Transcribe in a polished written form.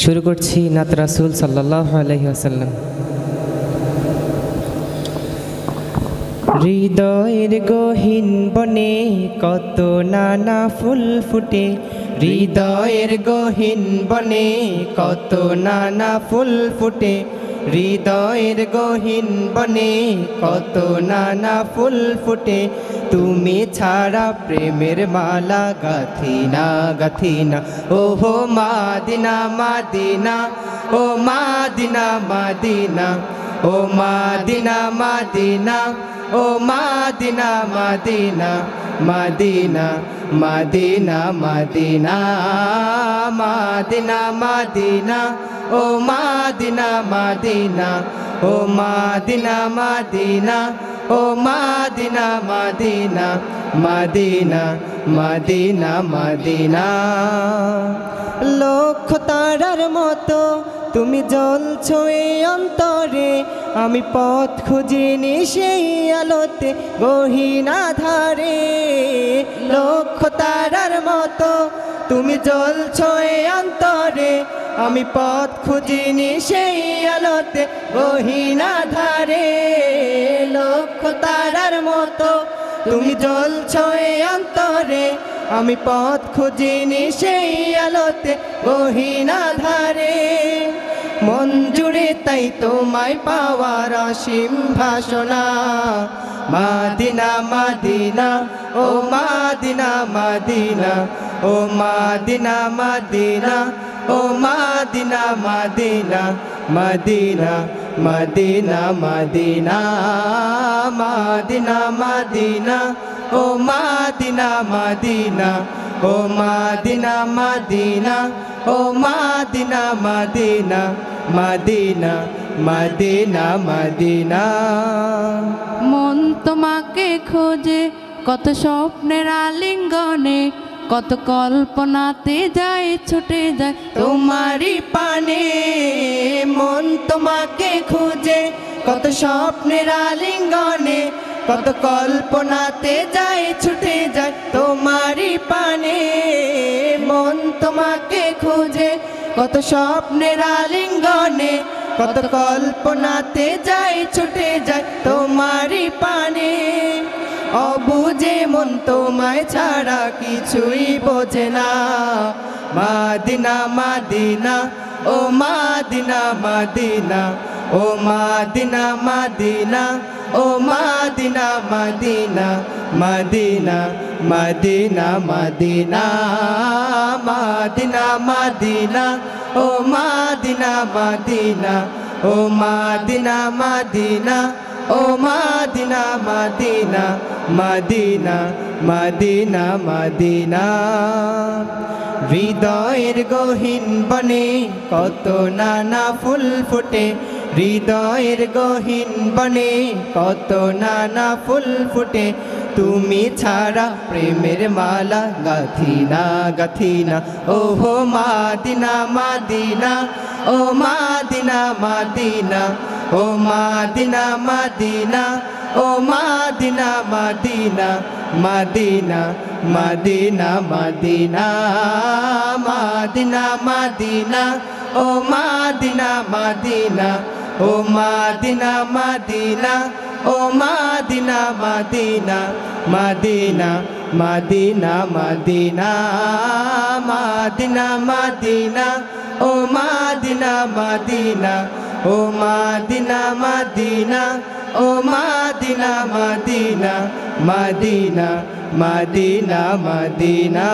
শুরু করছি নাত রাসূল সাল্লাল্লাহু আলাইহি ওয়াসাল্লাম। হৃদয়ের গহীন বনে কত নানা ফুল ফুটে, হৃদয়ের গহীন বনে কত নানা ফুল ফুটে, হৃদয়ের গহীন বনে কত নানা ফুল ফুটে। তুমি ছাড়া প্রেমের মালা গাথি না গাথি না, ওহো মাদিনা মাদিনা, ও মাদিনা মাদিনা, ও মাদিনা মাদিনা, ও মাদিনা মাদিনা, মাদিনা মাদিনা মাদিনা, মাদিনা মাদিনা, ও মাদিনা মাদিনা, ও মাদিনা মাদিনা, ও মাদিনা মাদিনা, মাদিনা মাদিনা মাদিনা। লক্ষ তারার মতো তুমি জ্বলছো এই অন্তরে, আমি পথ খুঁজিনি সেই আলোতে গহীন আধারে। লক্ষ তারার মতো তুমি জ্বলছো এই অন্তরে, আমি পথ খুঁজিনি সেই আলোতে গহীন আধারে। লক্ষ তারার মতো তুমি জ্বলছো এই অন্তরে, আমি পথ খুঁজিনি সেই আলোতে গহীন আধারে। মন জুড়ে তাই তোমায় পাওয়ার অসীম ভাষণা, মাদিনা মাদিনা, ও মাদিনা মাদিনা, ও মাদিনা মাদিনা, ও মাদিনা মাদিনা, মাদিনা মাদিনা মাদিনা, মাদিনা মাদিনা, ও মাদিনা মাদিনা, ও মাদিনা মাদিনা, ও মাদিনা মাদিনা, মাদিনা মাদিনা মাদিনা। মন তোমাকে খোঁজে কত স্বপ্নের আলিঙ্গনে, কত কল্পনাতে যায় ছুটে যায় তোমারই পানে। মন তোমাকে খুঁজে কত স্বপ্নের আলিঙ্গনে, কত কল্পনাতে যায় ছুটে যায় তোমারই পানে। মন তোমাকে খুঁজে কত স্বপ্নের আলিঙ্গনে, কত কল্পনাতে যায় ছুটে যায় তোমারই পানে। অবুঝে মন তোমায় ছাড়া কিছুই বোঝে না, মাদিনা মাদিনা, ও মাদিনা মাদিনা, ও মাদিনা মাদিনা, ও মাদিনা মাদিনা, মাদিনা মাদিনা মাদিনা, মাদিনা মাদিনা, ও মাদিনা মাদিনা, ও মাদিনা মাদিনা, ও মাদিনা মাদিনা, মাদিনা মাদিনা মাদিনা। হৃদয়ের গহীন বনে কত নানা ফুল ফুটে, হৃদয়ের গহীন বনে কত নানা ফুল ফুটে। তুমি ছাড়া প্রেমের মালা গাথি না গাথি না, ওহো মাদিনা মাদিনা, ও মাদিনা মাদিনা, ও মাদিনা মাদিনা, ও মাদিনা মাদিনা, মাদিনা মাদিনা মাদিনা, মাদিনা মাদিনা, ও মাদিনা মাদিনা, ও মাদিনা মাদিনা, ও মাদিনা মাদিনা, মাদিনা মাদিনা মাদিনা, মাদিনা মাদিনা, ও মাদিনা মাদিনা, ও মাদিনা মাদিনা, ও মাদিনা মাদিনা, মাদিনা মাদিনা মাদিনা।